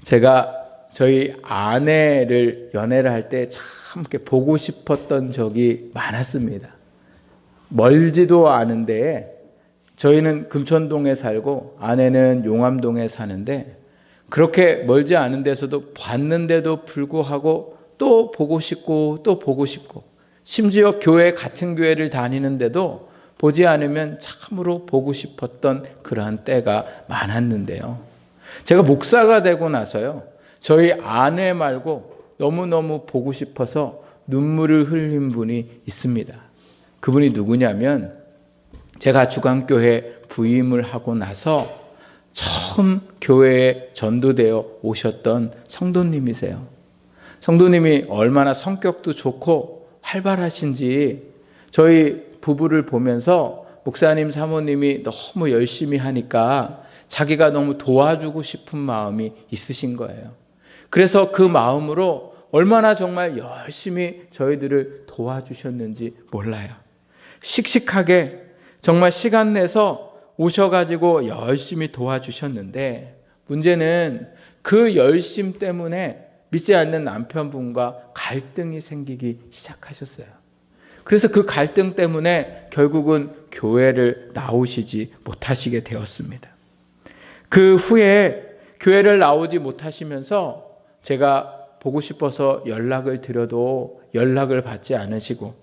제가 저희 아내를 연애를 할 때 참 이렇게 보고 싶었던 적이 많았습니다. 멀지도 않은데 저희는 금천동에 살고 아내는 용암동에 사는데 그렇게 멀지 않은 데서도 봤는데도 불구하고 또 보고 싶고 또 보고 싶고 심지어 같은 교회를 다니는데도 보지 않으면 참으로 보고 싶었던 그러한 때가 많았는데요. 제가 목사가 되고 나서요. 저희 아내 말고 너무너무 보고 싶어서 눈물을 흘린 분이 있습니다. 그분이 누구냐면 제가 주강교회 부임을 하고 나서 처음 교회에 전도되어 오셨던 성도님이세요. 성도님이 얼마나 성격도 좋고 활발하신지 저희 부부를 보면서 목사님 사모님이 너무 열심히 하니까 자기가 너무 도와주고 싶은 마음이 있으신 거예요. 그래서 그 마음으로 얼마나 정말 열심히 저희들을 도와주셨는지 몰라요. 씩씩하게 정말 시간 내서 오셔가지고 열심히 도와주셨는데 문제는 그 열심 때문에 믿지 않는 남편분과 갈등이 생기기 시작하셨어요. 그래서 그 갈등 때문에 결국은 교회를 나오시지 못하시게 되었습니다. 그 후에 교회를 나오지 못하시면서 제가 보고 싶어서 연락을 드려도 연락을 받지 않으시고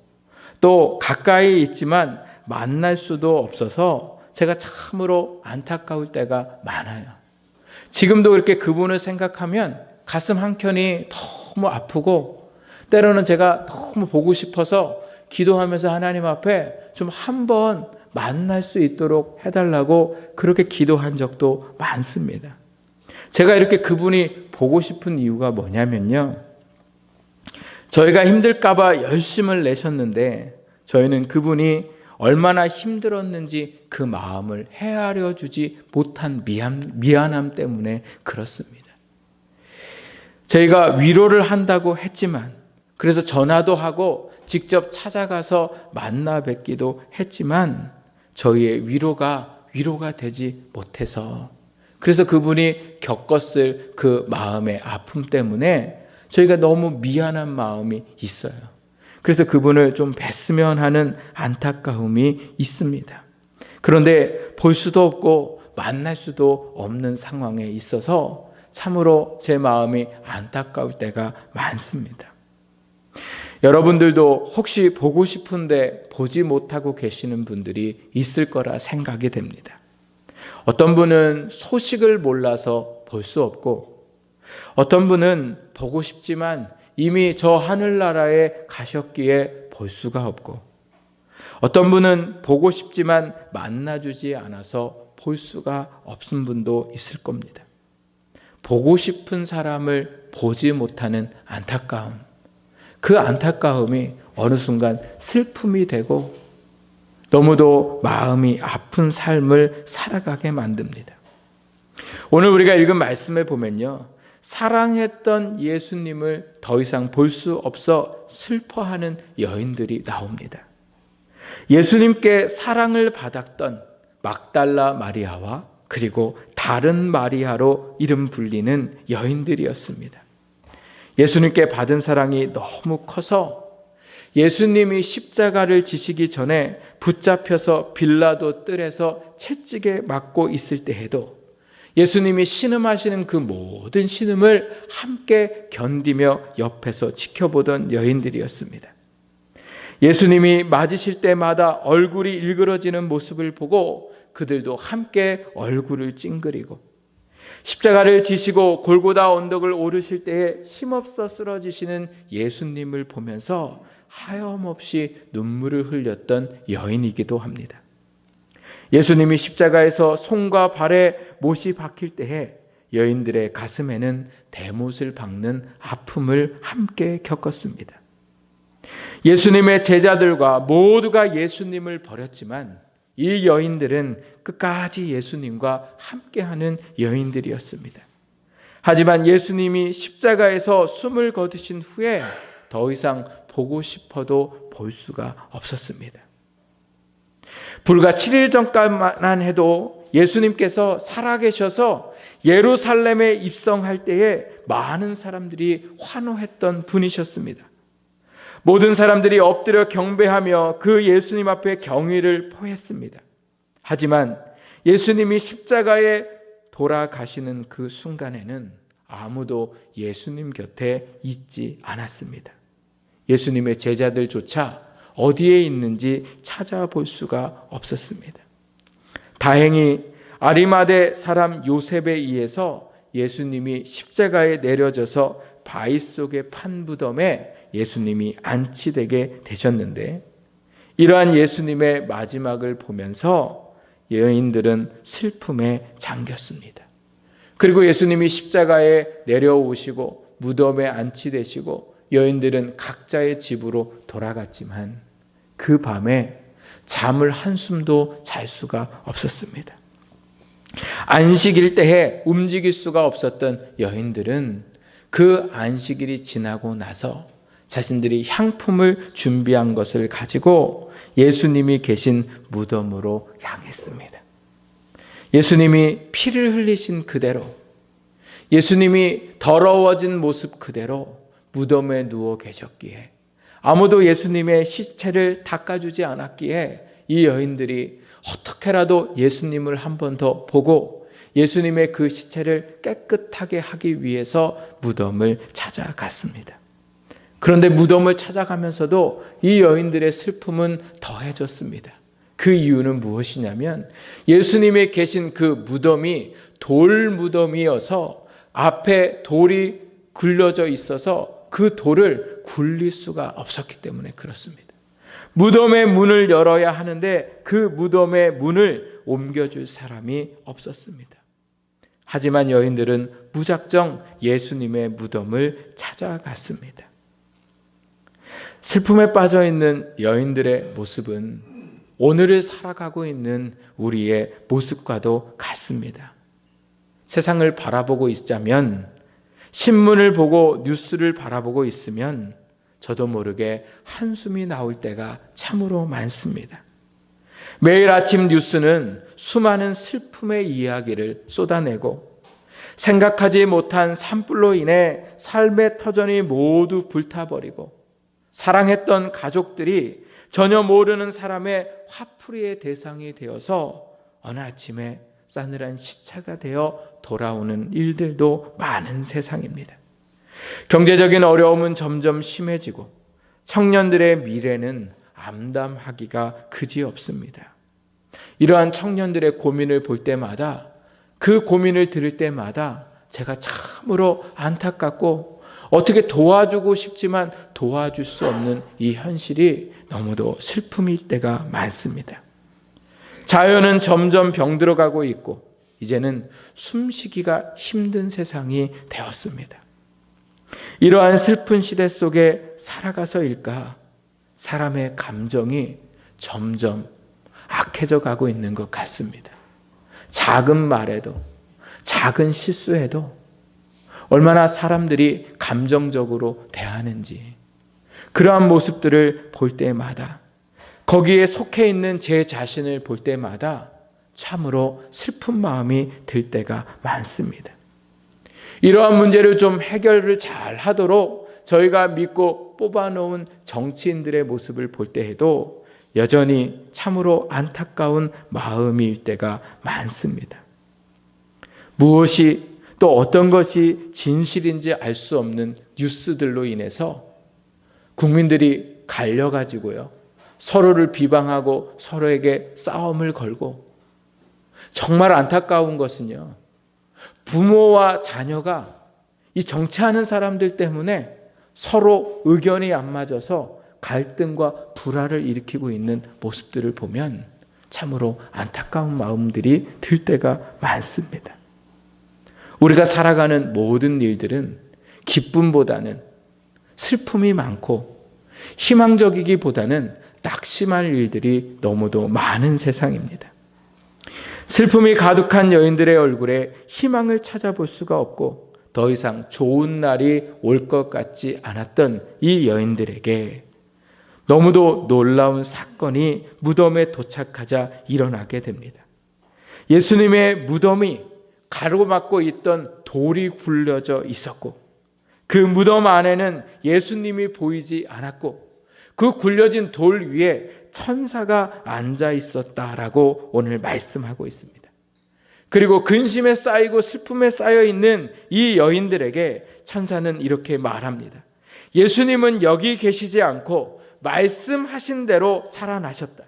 또 가까이 있지만 만날 수도 없어서 제가 참으로 안타까울 때가 많아요. 지금도 그렇게 그분을 생각하면 가슴 한켠이 너무 아프고 때로는 제가 너무 보고 싶어서 기도하면서 하나님 앞에 좀 한번 만날 수 있도록 해달라고 그렇게 기도한 적도 많습니다. 제가 이렇게 그분이 보고 싶은 이유가 뭐냐면요. 저희가 힘들까봐 열심을 내셨는데 저희는 그분이 얼마나 힘들었는지 그 마음을 헤아려 주지 못한 미안함 때문에 그렇습니다. 저희가 위로를 한다고 했지만 그래서 전화도 하고 직접 찾아가서 만나 뵙기도 했지만 저희의 위로가 되지 못해서 그래서 그분이 겪었을 그 마음의 아픔 때문에 저희가 너무 미안한 마음이 있어요. 그래서 그분을 좀 뵀으면 하는 안타까움이 있습니다. 그런데 볼 수도 없고 만날 수도 없는 상황에 있어서 참으로 제 마음이 안타까울 때가 많습니다. 여러분들도 혹시 보고 싶은데 보지 못하고 계시는 분들이 있을 거라 생각이 됩니다. 어떤 분은 소식을 몰라서 볼 수 없고 어떤 분은 보고 싶지만 이미 저 하늘나라에 가셨기에 볼 수가 없고 어떤 분은 보고 싶지만 만나주지 않아서 볼 수가 없은 분도 있을 겁니다. 보고 싶은 사람을 보지 못하는 안타까움, 그 안타까움이 어느 순간 슬픔이 되고 너무도 마음이 아픈 삶을 살아가게 만듭니다. 오늘 우리가 읽은 말씀에 보면요. 사랑했던 예수님을 더 이상 볼 수 없어 슬퍼하는 여인들이 나옵니다. 예수님께 사랑을 받았던 막달라 마리아와 그리고 다른 마리아로 이름 불리는 여인들이었습니다. 예수님께 받은 사랑이 너무 커서 예수님이 십자가를 지시기 전에 붙잡혀서 빌라도 뜰에서 채찍에 맞고 있을 때에도 예수님이 신음하시는 그 모든 신음을 함께 견디며 옆에서 지켜보던 여인들이었습니다. 예수님이 맞으실 때마다 얼굴이 일그러지는 모습을 보고 그들도 함께 얼굴을 찡그리고 십자가를 지시고 골고다 언덕을 오르실 때에 힘없어 쓰러지시는 예수님을 보면서 하염없이 눈물을 흘렸던 여인이기도 합니다. 예수님이 십자가에서 손과 발에 못이 박힐 때에 여인들의 가슴에는 대못을 박는 아픔을 함께 겪었습니다. 예수님의 제자들과 모두가 예수님을 버렸지만 이 여인들은 끝까지 예수님과 함께하는 여인들이었습니다. 하지만 예수님이 십자가에서 숨을 거두신 후에 더 이상 보고 싶어도 볼 수가 없었습니다. 불과 7일 전까지만 해도 예수님께서 살아계셔서 예루살렘에 입성할 때에 많은 사람들이 환호했던 분이셨습니다. 모든 사람들이 엎드려 경배하며 그 예수님 앞에 경의를 표했습니다. 하지만 예수님이 십자가에 돌아가시는 그 순간에는 아무도 예수님 곁에 있지 않았습니다. 예수님의 제자들조차 어디에 있는지 찾아볼 수가 없었습니다. 다행히 아리마대 사람 요셉에 의해서 예수님이 십자가에 내려져서 바위 속의 판무덤에 예수님이 안치되게 되셨는데, 이러한 예수님의 마지막을 보면서 여인들은 슬픔에 잠겼습니다. 그리고 예수님이 십자가에 내려오시고 무덤에 안치되시고 여인들은 각자의 집으로 돌아갔지만 그 밤에 잠을 한숨도 잘 수가 없었습니다. 안식일 때에 움직일 수가 없었던 여인들은 그 안식일이 지나고 나서 자신들이 향품을 준비한 것을 가지고 예수님이 계신 무덤으로 향했습니다. 예수님이 피를 흘리신 그대로, 예수님이 더러워진 모습 그대로 무덤에 누워 계셨기에, 아무도 예수님의 시체를 닦아주지 않았기에 이 여인들이 어떻게라도 예수님을 한 번 더 보고 예수님의 그 시체를 깨끗하게 하기 위해서 무덤을 찾아갔습니다. 그런데 무덤을 찾아가면서도 이 여인들의 슬픔은 더해졌습니다. 그 이유는 무엇이냐면 예수님이 계신 그 무덤이 돌 무덤이어서 앞에 돌이 굴려져 있어서 그 돌을 굴릴 수가 없었기 때문에 그렇습니다. 무덤의 문을 열어야 하는데 그 무덤의 문을 옮겨줄 사람이 없었습니다. 하지만 여인들은 무작정 예수님의 무덤을 찾아갔습니다. 슬픔에 빠져있는 여인들의 모습은 오늘을 살아가고 있는 우리의 모습과도 같습니다. 세상을 바라보고 있자면, 신문을 보고 뉴스를 바라보고 있으면 저도 모르게 한숨이 나올 때가 참으로 많습니다. 매일 아침 뉴스는 수많은 슬픔의 이야기를 쏟아내고 생각하지 못한 산불로 인해 삶의 터전이 모두 불타버리고 사랑했던 가족들이 전혀 모르는 사람의 화풀이의 대상이 되어서 어느 아침에 싸늘한 시체가 되어 돌아오는 일들도 많은 세상입니다. 경제적인 어려움은 점점 심해지고 청년들의 미래는 암담하기가 그지없습니다. 이러한 청년들의 고민을 볼 때마다, 그 고민을 들을 때마다 제가 참으로 안타깝고 어떻게 도와주고 싶지만 도와줄 수 없는 이 현실이 너무도 슬픔일 때가 많습니다. 자연은 점점 병들어가고 있고 이제는 숨쉬기가 힘든 세상이 되었습니다. 이러한 슬픈 시대 속에 살아가서일까 사람의 감정이 점점 악해져 가고 있는 것 같습니다. 작은 말에도, 작은 실수에도 얼마나 사람들이 감정적으로 대하는지, 그러한 모습들을 볼 때마다, 거기에 속해 있는 제 자신을 볼 때마다 참으로 슬픈 마음이 들 때가 많습니다. 이러한 문제를 좀 해결을 잘 하도록 저희가 믿고 뽑아놓은 정치인들의 모습을 볼 때에도 여전히 참으로 안타까운 마음일 때가 많습니다. 무엇이 또 어떤 것이 진실인지 알 수 없는 뉴스들로 인해서 국민들이 갈려가지고요, 서로를 비방하고 서로에게 싸움을 걸고, 정말 안타까운 것은요, 부모와 자녀가 이 정치하는 사람들 때문에 서로 의견이 안 맞아서 갈등과 불화를 일으키고 있는 모습들을 보면 참으로 안타까운 마음들이 들 때가 많습니다. 우리가 살아가는 모든 일들은 기쁨보다는 슬픔이 많고 희망적이기보다는 낙심할 일들이 너무도 많은 세상입니다. 슬픔이 가득한 여인들의 얼굴에 희망을 찾아볼 수가 없고 더 이상 좋은 날이 올 것 같지 않았던 이 여인들에게 너무도 놀라운 사건이 무덤에 도착하자 일어나게 됩니다. 예수님의 무덤이 가로막고 있던 돌이 굴려져 있었고, 그 무덤 안에는 예수님이 보이지 않았고, 그 굴려진 돌 위에 천사가 앉아 있었다라고 오늘 말씀하고 있습니다. 그리고 근심에 쌓이고 슬픔에 쌓여 있는 이 여인들에게 천사는 이렇게 말합니다. 예수님은 여기 계시지 않고 말씀하신 대로 살아나셨다.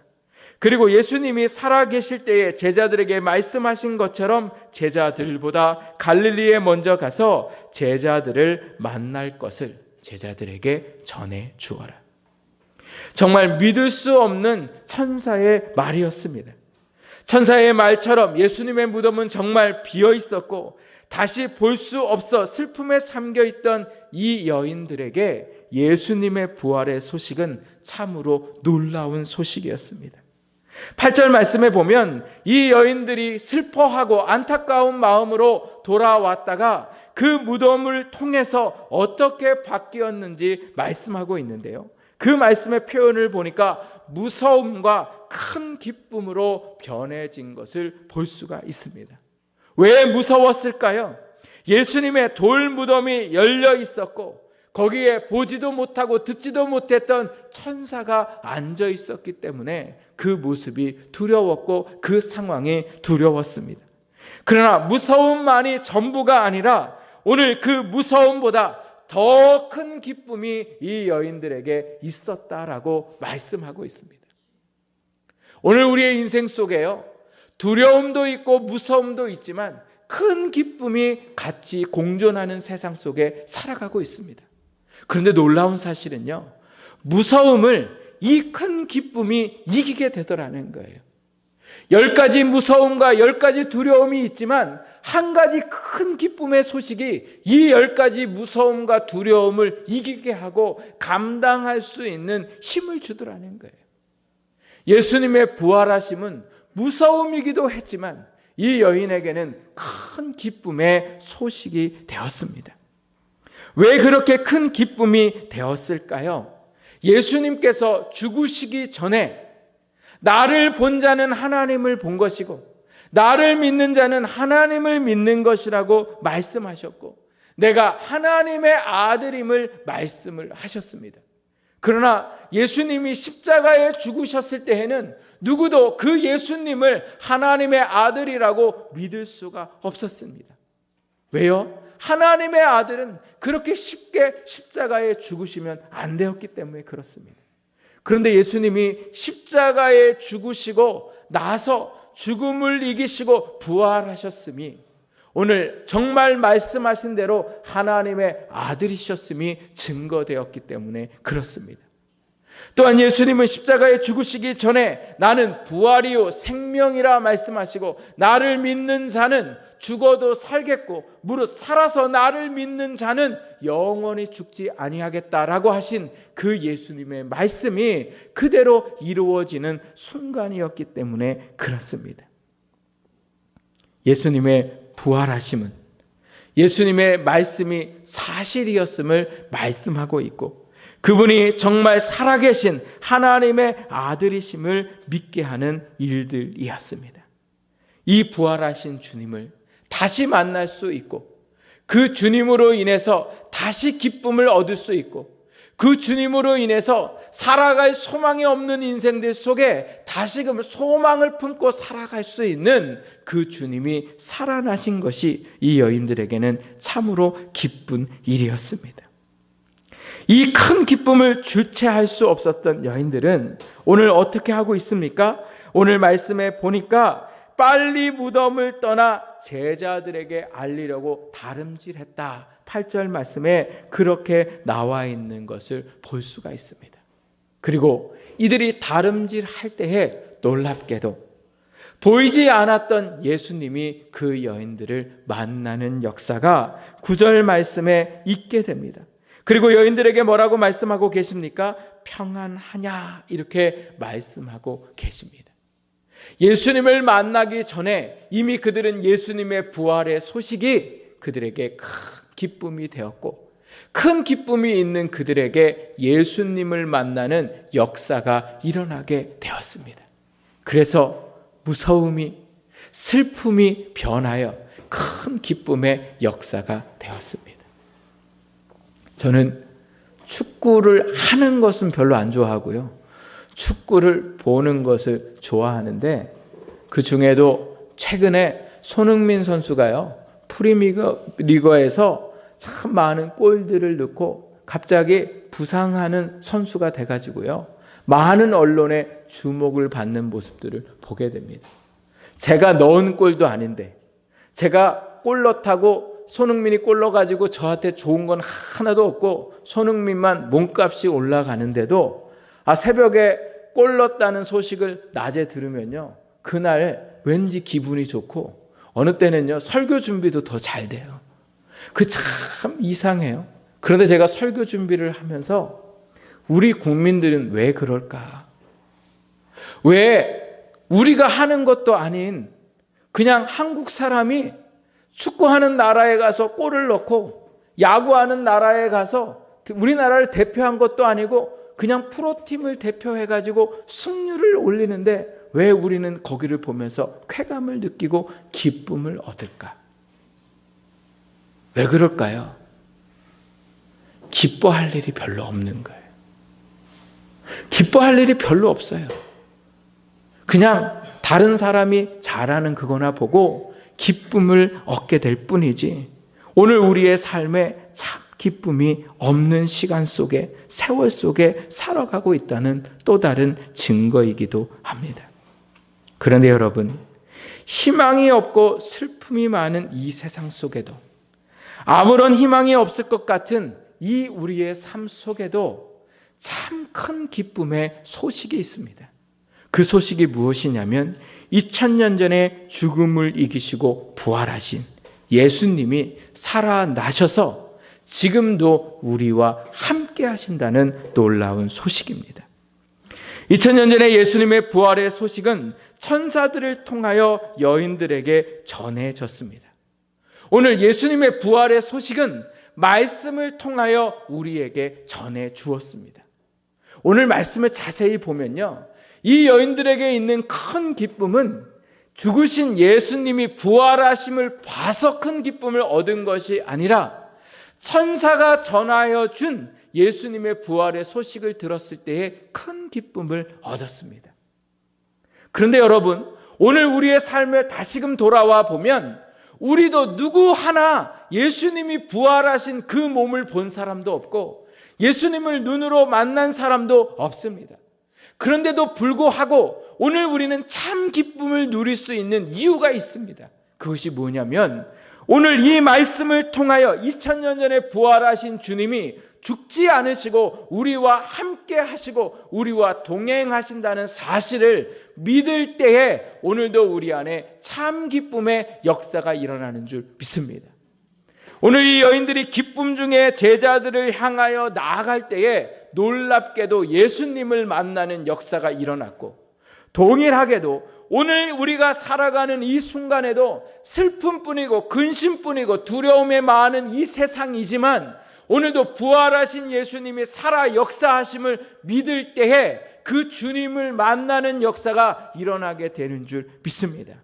그리고 예수님이 살아계실 때에 제자들에게 말씀하신 것처럼 제자들보다 갈릴리에 먼저 가서 제자들을 만날 것을 제자들에게 전해 주어라. 정말 믿을 수 없는 천사의 말이었습니다. 천사의 말처럼 예수님의 무덤은 정말 비어 있었고 다시 볼 수 없어 슬픔에 잠겨 있던 이 여인들에게 예수님의 부활의 소식은 참으로 놀라운 소식이었습니다. 8절 말씀에 보면 이 여인들이 슬퍼하고 안타까운 마음으로 돌아왔다가 그 무덤을 통해서 어떻게 바뀌었는지 말씀하고 있는데요. 그 말씀의 표현을 보니까 무서움과 큰 기쁨으로 변해진 것을 볼 수가 있습니다. 왜 무서웠을까요? 예수님의 돌 무덤이 열려 있었고 거기에 보지도 못하고 듣지도 못했던 천사가 앉아 있었기 때문에 그 모습이 두려웠고 그 상황이 두려웠습니다. 그러나 무서움만이 전부가 아니라 오늘 그 무서움보다 더 큰 기쁨이 이 여인들에게 있었다라고 말씀하고 있습니다. 오늘 우리의 인생 속에요, 두려움도 있고 무서움도 있지만 큰 기쁨이 같이 공존하는 세상 속에 살아가고 있습니다. 그런데 놀라운 사실은요, 무서움을 이 큰 기쁨이 이기게 되더라는 거예요. 10가지 무서움과 10가지 두려움이 있지만 한 가지 큰 기쁨의 소식이 이 10가지 무서움과 두려움을 이기게 하고 감당할 수 있는 힘을 주더라는 거예요. 예수님의 부활하심은 무서움이기도 했지만 이 여인에게는 큰 기쁨의 소식이 되었습니다. 왜 그렇게 큰 기쁨이 되었을까요? 예수님께서 죽으시기 전에 나를 본 자는 하나님을 본 것이고 나를 믿는 자는 하나님을 믿는 것이라고 말씀하셨고 내가 하나님의 아들임을 말씀을 하셨습니다. 그러나 예수님이 십자가에 죽으셨을 때에는 누구도 그 예수님을 하나님의 아들이라고 믿을 수가 없었습니다. 왜요? 하나님의 아들은 그렇게 쉽게 십자가에 죽으시면 안 되었기 때문에 그렇습니다. 그런데 예수님이 십자가에 죽으시고 나서 죽음을 이기시고 부활하셨음이 오늘 정말 말씀하신 대로 하나님의 아들이셨음이 증거되었기 때문에 그렇습니다. 또한 예수님은 십자가에 죽으시기 전에 나는 부활이요 생명이라 말씀하시고 나를 믿는 자는 죽어도 살겠고 무릇 살아서 나를 믿는 자는 영원히 죽지 아니하겠다라고 하신 그 예수님의 말씀이 그대로 이루어지는 순간이었기 때문에 그렇습니다. 예수님의 부활하심은 예수님의 말씀이 사실이었음을 말씀하고 있고 그분이 정말 살아계신 하나님의 아들이심을 믿게 하는 일들이었습니다. 이 부활하신 주님을 다시 만날 수 있고 그 주님으로 인해서 다시 기쁨을 얻을 수 있고 그 주님으로 인해서 살아갈 소망이 없는 인생들 속에 다시금 소망을 품고 살아갈 수 있는 그 주님이 살아나신 것이 이 여인들에게는 참으로 기쁜 일이었습니다. 이 큰 기쁨을 주체할 수 없었던 여인들은 오늘 어떻게 하고 있습니까? 오늘 말씀에 보니까 빨리 무덤을 떠나 제자들에게 알리려고 다름질했다. 8절 말씀에 그렇게 나와 있는 것을 볼 수가 있습니다. 그리고 이들이 다름질할 때에 놀랍게도 보이지 않았던 예수님이 그 여인들을 만나는 역사가 9절 말씀에 있게 됩니다. 그리고 여인들에게 뭐라고 말씀하고 계십니까? 평안하냐 이렇게 말씀하고 계십니다. 예수님을 만나기 전에 이미 그들은 예수님의 부활의 소식이 그들에게 큰 기쁨이 되었고 큰 기쁨이 있는 그들에게 예수님을 만나는 역사가 일어나게 되었습니다. 그래서 무서움이, 슬픔이 변하여 큰 기쁨의 역사가 되었습니다. 저는 축구를 하는 것은 별로 안 좋아하고요. 축구를 보는 것을 좋아하는데, 그 중에도 최근에 손흥민 선수가요, 프리미어리거에서 참 많은 골들을 넣고 갑자기 부상하는 선수가 돼가지고요, 많은 언론의 주목을 받는 모습들을 보게 됩니다. 제가 넣은 골도 아닌데, 제가 골 넣다고 손흥민이 골 넣어가지고 저한테 좋은 건 하나도 없고 손흥민만 몸값이 올라가는데도 새벽에 골 넣었다는 소식을 낮에 들으면요, 그날 왠지 기분이 좋고 어느 때는요 설교 준비도 더 잘 돼요. 그 참 이상해요. 그런데 제가 설교 준비를 하면서 우리 국민들은 왜 그럴까? 왜 우리가 하는 것도 아닌 그냥 한국 사람이 축구하는 나라에 가서 골을 넣고 야구하는 나라에 가서 우리나라를 대표한 것도 아니고 그냥 프로팀을 대표해가지고 승률을 올리는데 왜 우리는 거기를 보면서 쾌감을 느끼고 기쁨을 얻을까? 왜 그럴까요? 기뻐할 일이 별로 없는 거예요. 기뻐할 일이 별로 없어요. 그냥 다른 사람이 잘하는 그거나 보고 기쁨을 얻게 될 뿐이지, 오늘 우리의 삶에 참 기쁨이 없는 시간 속에, 세월 속에 살아가고 있다는 또 다른 증거이기도 합니다. 그런데 여러분, 희망이 없고 슬픔이 많은 이 세상 속에도, 아무런 희망이 없을 것 같은 이 우리의 삶 속에도 참 큰 기쁨의 소식이 있습니다. 그 소식이 무엇이냐면 2000년 전에 죽음을 이기시고 부활하신 예수님이 살아나셔서 지금도 우리와 함께 하신다는 놀라운 소식입니다. 2000년 전에 예수님의 부활의 소식은 천사들을 통하여 여인들에게 전해졌습니다. 오늘 예수님의 부활의 소식은 말씀을 통하여 우리에게 전해 주었습니다. 오늘 말씀을 자세히 보면요, 이 여인들에게 있는 큰 기쁨은 죽으신 예수님이 부활하심을 봐서 큰 기쁨을 얻은 것이 아니라 천사가 전하여 준 예수님의 부활의 소식을 들었을 때에 큰 기쁨을 얻었습니다. 그런데 여러분, 오늘 우리의 삶에 다시금 돌아와 보면 우리도 누구 하나 예수님이 부활하신 그 몸을 본 사람도 없고 예수님을 눈으로 만난 사람도 없습니다. 그런데도 불구하고 오늘 우리는 참 기쁨을 누릴 수 있는 이유가 있습니다. 그것이 뭐냐면 오늘 이 말씀을 통하여 2000년 전에 부활하신 주님이 죽지 않으시고 우리와 함께 하시고 우리와 동행하신다는 사실을 믿을 때에 오늘도 우리 안에 참 기쁨의 역사가 일어나는 줄 믿습니다. 오늘 이 여인들이 기쁨 중에 제자들을 향하여 나아갈 때에 놀랍게도 예수님을 만나는 역사가 일어났고, 동일하게도 오늘 우리가 살아가는 이 순간에도 슬픔뿐이고 근심뿐이고 두려움에 많은 이 세상이지만 오늘도 부활하신 예수님이 살아 역사하심을 믿을 때에 그 주님을 만나는 역사가 일어나게 되는 줄 믿습니다.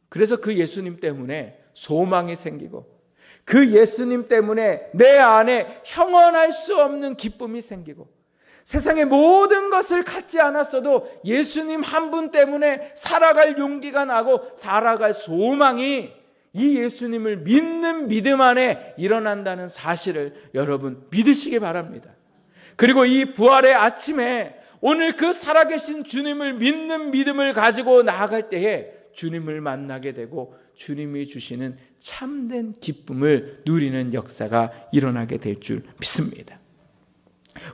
그래서 그 예수님 때문에 소망이 생기고 그 예수님 때문에 내 안에 형언할 수 없는 기쁨이 생기고 세상의 모든 것을 갖지 않았어도 예수님 한 분 때문에 살아갈 용기가 나고 살아갈 소망이 이 예수님을 믿는 믿음 안에 일어난다는 사실을 여러분 믿으시기 바랍니다. 그리고 이 부활의 아침에 오늘 그 살아계신 주님을 믿는 믿음을 가지고 나아갈 때에 주님을 만나게 되고 주님이 주시는 참된 기쁨을 누리는 역사가 일어나게 될 줄 믿습니다.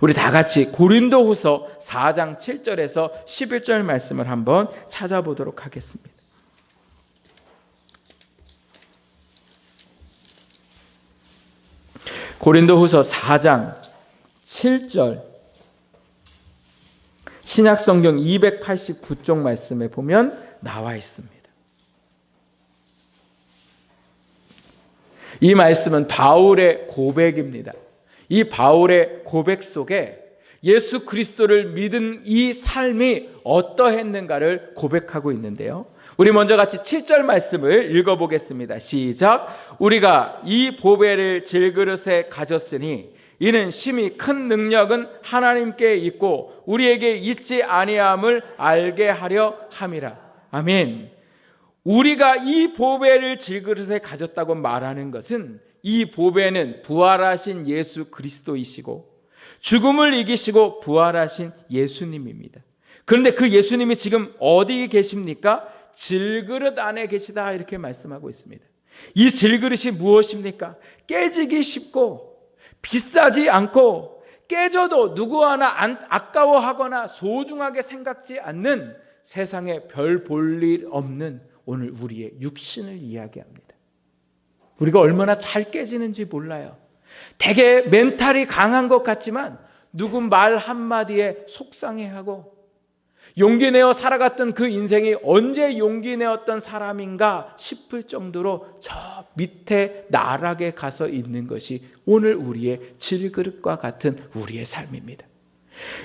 우리 다 같이 고린도후서 4장 7절에서 11절 말씀을 한번 찾아보도록 하겠습니다. 고린도후서 4장 7절, 신약성경 289쪽 말씀에 보면 나와 있습니다. 이 말씀은 바울의 고백입니다. 이 바울의 고백 속에 예수 그리스도를 믿은 이 삶이 어떠했는가를 고백하고 있는데요. 우리 먼저 같이 7절 말씀을 읽어보겠습니다. 시작. 우리가 이 보배를 질그릇에 가졌으니 이는 심히 큰 능력은 하나님께 있고 우리에게 있지 아니함을 알게 하려 함이라. 아멘. 우리가 이 보배를 질그릇에 가졌다고 말하는 것은 이 보배는 부활하신 예수 그리스도이시고 죽음을 이기시고 부활하신 예수님입니다. 그런데 그 예수님이 지금 어디 계십니까? 질그릇 안에 계시다 이렇게 말씀하고 있습니다. 이 질그릇이 무엇입니까? 깨지기 쉽고 비싸지 않고 깨져도 누구 하나 아까워하거나 소중하게 생각지 않는 세상에 별 볼 일 없는 오늘 우리의 육신을 이야기합니다. 우리가 얼마나 잘 깨지는지 몰라요. 되게 멘탈이 강한 것 같지만 누구 말 한마디에 속상해하고 용기 내어 살아갔던 그 인생이 언제 용기 내었던 사람인가 싶을 정도로 저 밑에 나락에 가서 있는 것이 오늘 우리의 질그릇과 같은 우리의 삶입니다.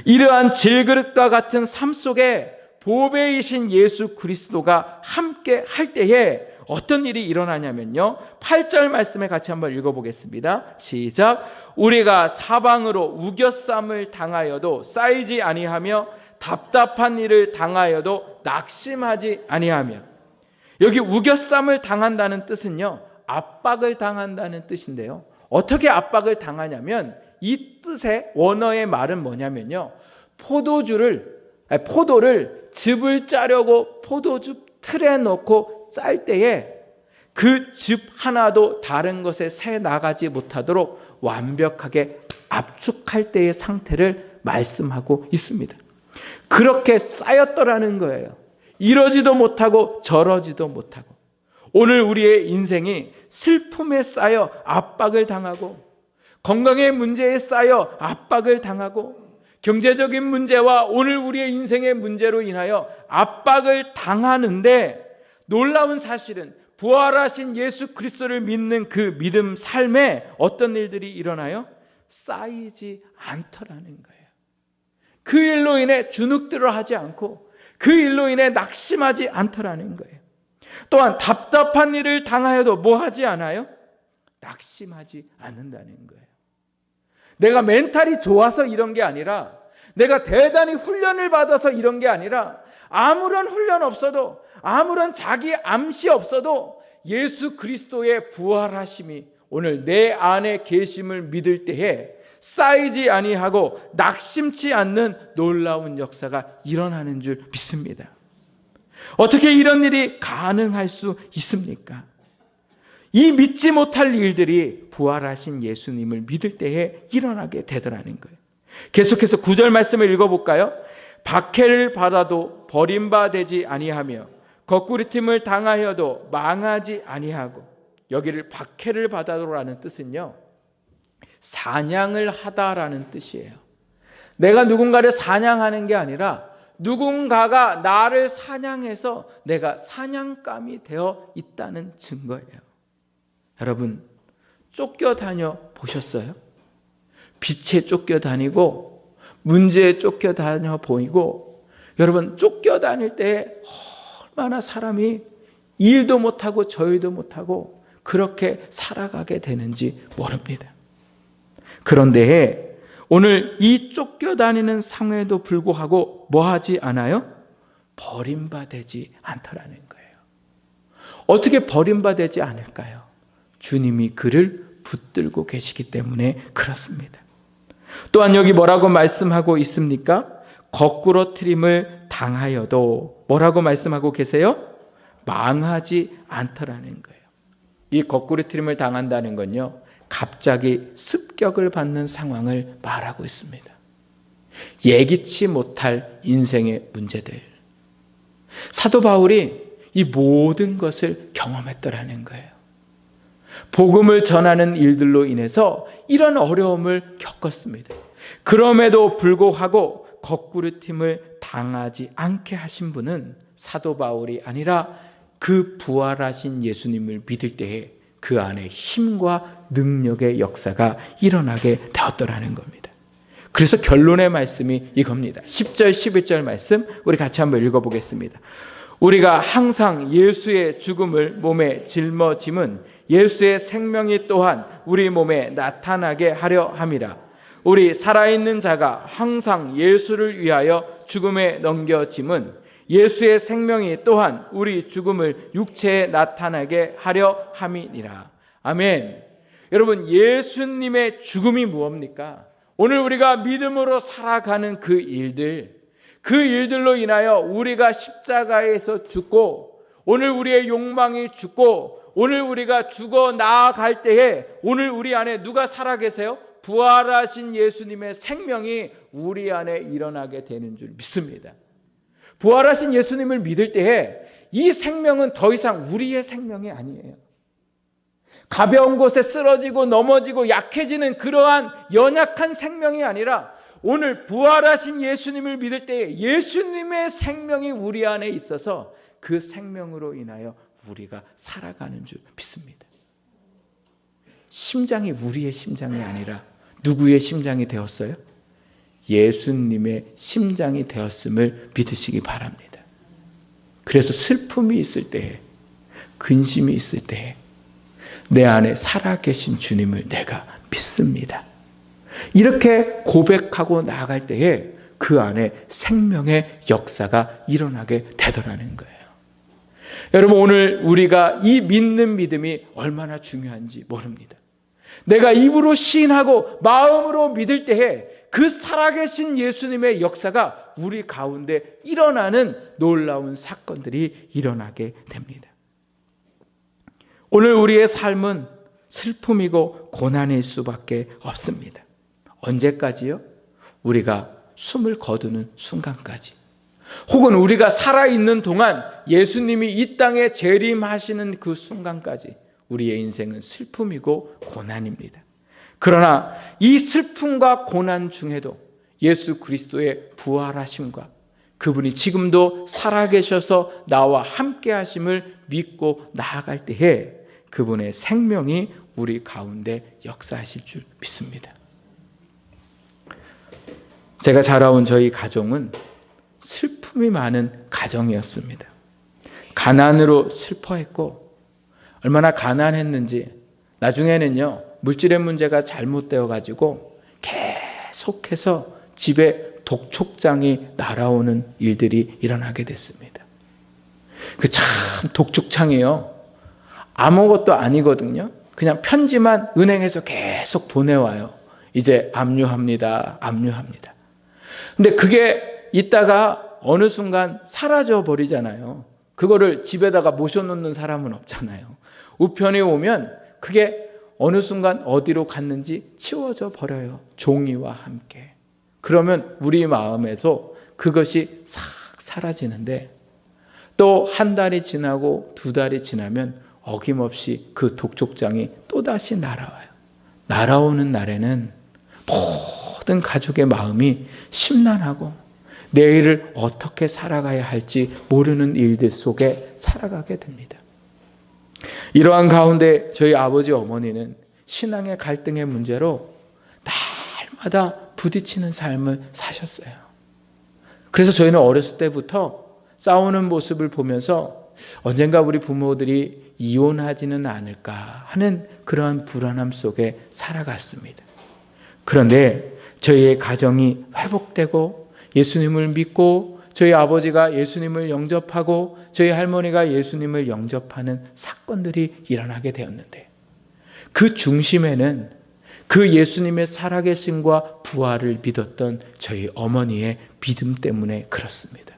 이러한 질그릇과 같은 삶 속에 보배이신 예수 그리스도가 함께 할 때에 어떤 일이 일어나냐면요, 8절 말씀에 같이 한번 읽어보겠습니다. 시작. 우리가 사방으로 우겨쌈을 당하여도 쌓이지 아니하며 답답한 일을 당하여도 낙심하지 아니하며. 여기 우겨쌈을 당한다는 뜻은요, 압박을 당한다는 뜻인데요, 어떻게 압박을 당하냐면 이 뜻의 원어의 말은 뭐냐면요, 포도를 즙을 짜려고 포도즙 틀에 넣고 짤 때에 그 즙 하나도 다른 것에 새 나가지 못하도록 완벽하게 압축할 때의 상태를 말씀하고 있습니다. 그렇게 쌓였더라는 거예요. 이러지도 못하고 저러지도 못하고. 오늘 우리의 인생이 슬픔에 쌓여 압박을 당하고, 건강의 문제에 쌓여 압박을 당하고, 경제적인 문제와 오늘 우리의 인생의 문제로 인하여 압박을 당하는데, 놀라운 사실은 부활하신 예수 그리스도를 믿는 그 믿음 삶에 어떤 일들이 일어나요? 쌓이지 않더라는 거예요. 그 일로 인해 주눅들어 하지 않고 그 일로 인해 낙심하지 않더라는 거예요. 또한 답답한 일을 당하여도 뭐 하지 않아요? 낙심하지 않는다는 거예요. 내가 멘탈이 좋아서 이런 게 아니라, 내가 대단히 훈련을 받아서 이런 게 아니라, 아무런 훈련 없어도, 아무런 자기 암시 없어도 예수 그리스도의 부활하심이 오늘 내 안에 계심을 믿을 때에 쌓이지 아니하고 낙심치 않는 놀라운 역사가 일어나는 줄 믿습니다. 어떻게 이런 일이 가능할 수 있습니까? 이 믿지 못할 일들이 부활하신 예수님을 믿을 때에 일어나게 되더라는 거예요. 계속해서 9절 말씀을 읽어볼까요? 박해를 받아도 버림받지 아니하며 거꾸리팀을 당하여도 망하지 아니하고. 여기를 박해를 받아도라는 뜻은요, 사냥을 하다라는 뜻이에요. 내가 누군가를 사냥하는 게 아니라 누군가가 나를 사냥해서 내가 사냥감이 되어 있다는 증거예요. 여러분, 쫓겨다녀 보셨어요? 빛에 쫓겨다니고 문제에 쫓겨다녀 보이고, 여러분 쫓겨다닐 때 얼마나 사람이 일도 못하고 저일도 못하고 그렇게 살아가게 되는지 모릅니다. 그런데 오늘 이 쫓겨다니는 상황에도 불구하고 뭐 하지 않아요? 버림받지 않더라는 거예요. 어떻게 버림받지 않을까요? 주님이 그를 붙들고 계시기 때문에 그렇습니다. 또한 여기 뭐라고 말씀하고 있습니까? 거꾸로 트림을 당하여도 뭐라고 말씀하고 계세요? 망하지 않더라는 거예요. 이 거꾸로 트림을 당한다는 건요, 갑자기 습격을 받는 상황을 말하고 있습니다. 예기치 못할 인생의 문제들. 사도 바울이 이 모든 것을 경험했더라는 거예요. 복음을 전하는 일들로 인해서 이런 어려움을 겪었습니다. 그럼에도 불구하고 거꾸로팀을 당하지 않게 하신 분은 사도 바울이 아니라 그 부활하신 예수님을 믿을 때에 그 안에 힘과 능력의 역사가 일어나게 되었더라는 겁니다. 그래서 결론의 말씀이 이겁니다. 10절 11절 말씀 우리 같이 한번 읽어보겠습니다. 우리가 항상 예수의 죽음을 몸에 짊어짐은 예수의 생명이 또한 우리 몸에 나타나게 하려 함이라. 우리 살아있는 자가 항상 예수를 위하여 죽음에 넘겨짐은 예수의 생명이 또한 우리 죽음을 육체에 나타나게 하려 함이니라. 아멘. 여러분, 예수님의 죽음이 무엇입니까? 오늘 우리가 믿음으로 살아가는 그 일들로 인하여 우리가 십자가에서 죽고, 오늘 우리의 욕망이 죽고, 오늘 우리가 죽어 나아갈 때에 오늘 우리 안에 누가 살아계세요? 부활하신 예수님의 생명이 우리 안에 일어나게 되는 줄 믿습니다. 부활하신 예수님을 믿을 때에 이 생명은 더 이상 우리의 생명이 아니에요. 가벼운 곳에 쓰러지고 넘어지고 약해지는 그러한 연약한 생명이 아니라 오늘 부활하신 예수님을 믿을 때에 예수님의 생명이 우리 안에 있어서 그 생명으로 인하여 우리가 살아가는 줄 믿습니다. 심장이 우리의 심장이 아니라 누구의 심장이 되었어요? 예수님의 심장이 되었음을 믿으시기 바랍니다. 그래서 슬픔이 있을 때에, 근심이 있을 때에 내 안에 살아계신 주님을 내가 믿습니다. 이렇게 고백하고 나아갈 때에 그 안에 생명의 역사가 일어나게 되더라는 거예요. 여러분, 오늘 우리가 이 믿는 믿음이 얼마나 중요한지 모릅니다. 내가 입으로 시인하고 마음으로 믿을 때에 그 살아계신 예수님의 역사가 우리 가운데 일어나는 놀라운 사건들이 일어나게 됩니다. 오늘 우리의 삶은 슬픔이고 고난일 수밖에 없습니다. 언제까지요? 우리가 숨을 거두는 순간까지, 혹은 우리가 살아있는 동안 예수님이 이 땅에 재림하시는 그 순간까지 우리의 인생은 슬픔이고 고난입니다. 그러나 이 슬픔과 고난 중에도 예수 그리스도의 부활하심과 그분이 지금도 살아계셔서 나와 함께 하심을 믿고 나아갈 때에 그분의 생명이 우리 가운데 역사하실 줄 믿습니다. 제가 자라온 저희 가정은 슬픔이 많은 가정이었습니다. 가난으로 슬퍼했고, 얼마나 가난했는지 나중에는요, 물질의 문제가 잘못되어 가지고 계속해서 집에 독촉장이 날아오는 일들이 일어나게 됐습니다. 그 참 독촉장이요, 아무것도 아니거든요. 그냥 편지만 은행에서 계속 보내와요. 이제 압류합니다. 근데 그게 있다가 어느 순간 사라져 버리잖아요. 그거를 집에다가 모셔놓는 사람은 없잖아요. 우편이 오면 그게 어느 순간 어디로 갔는지 치워져 버려요. 종이와 함께. 그러면 우리 마음에서 그것이 싹 사라지는데, 또 한 달이 지나고 두 달이 지나면 어김없이 그 독촉장이 또다시 날아와요. 날아오는 날에는 모든 가족의 마음이 심란하고 내일을 어떻게 살아가야 할지 모르는 일들 속에 살아가게 됩니다. 이러한 가운데 저희 아버지 어머니는 신앙의 갈등의 문제로 날마다 부딪히는 삶을 사셨어요. 그래서 저희는 어렸을 때부터 싸우는 모습을 보면서 언젠가 우리 부모들이 이혼하지는 않을까 하는 그러한 불안함 속에 살아갔습니다. 그런데 저희의 가정이 회복되고 예수님을 믿고 저희 아버지가 예수님을 영접하고 저희 할머니가 예수님을 영접하는 사건들이 일어나게 되었는데, 그 중심에는 그 예수님의 살아계심과 부활을 믿었던 저희 어머니의 믿음 때문에 그렇습니다.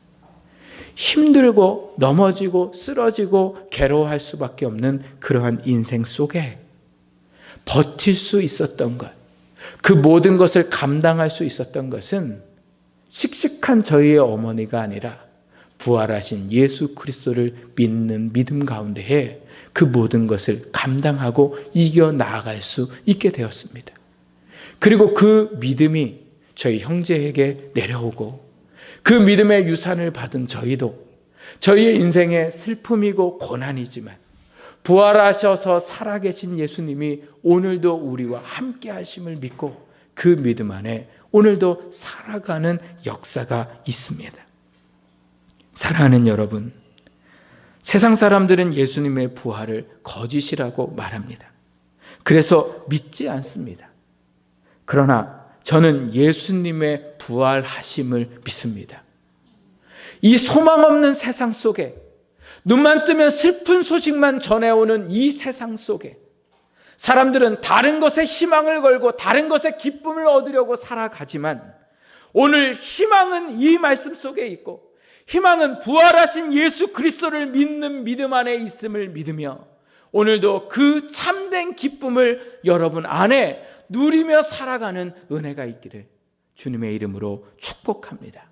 힘들고 넘어지고 쓰러지고 괴로워할 수밖에 없는 그러한 인생 속에 버틸 수 있었던 것, 그 모든 것을 감당할 수 있었던 것은 씩씩한 저희의 어머니가 아니라 부활하신 예수 그리스도를 믿는 믿음 가운데에 그 모든 것을 감당하고 이겨 나아갈 수 있게 되었습니다. 그리고 그 믿음이 저희 형제에게 내려오고, 그 믿음의 유산을 받은 저희도 저희의 인생의 슬픔이고 고난이지만 부활하셔서 살아계신 예수님이 오늘도 우리와 함께 하심을 믿고 그 믿음 안에 오늘도 살아가는 역사가 있습니다. 사랑하는 여러분, 세상 사람들은 예수님의 부활을 거짓이라고 말합니다. 그래서 믿지 않습니다. 그러나 저는 예수님의 부활하심을 믿습니다. 이 소망 없는 세상 속에, 눈만 뜨면 슬픈 소식만 전해오는 이 세상 속에 사람들은 다른 것에 희망을 걸고 다른 것에 기쁨을 얻으려고 살아가지만, 오늘 희망은 이 말씀 속에 있고, 희망은 부활하신 예수 그리스도를 믿는 믿음 안에 있음을 믿으며, 오늘도 그 참된 기쁨을 여러분 안에 누리며 살아가는 은혜가 있기를 주님의 이름으로 축복합니다.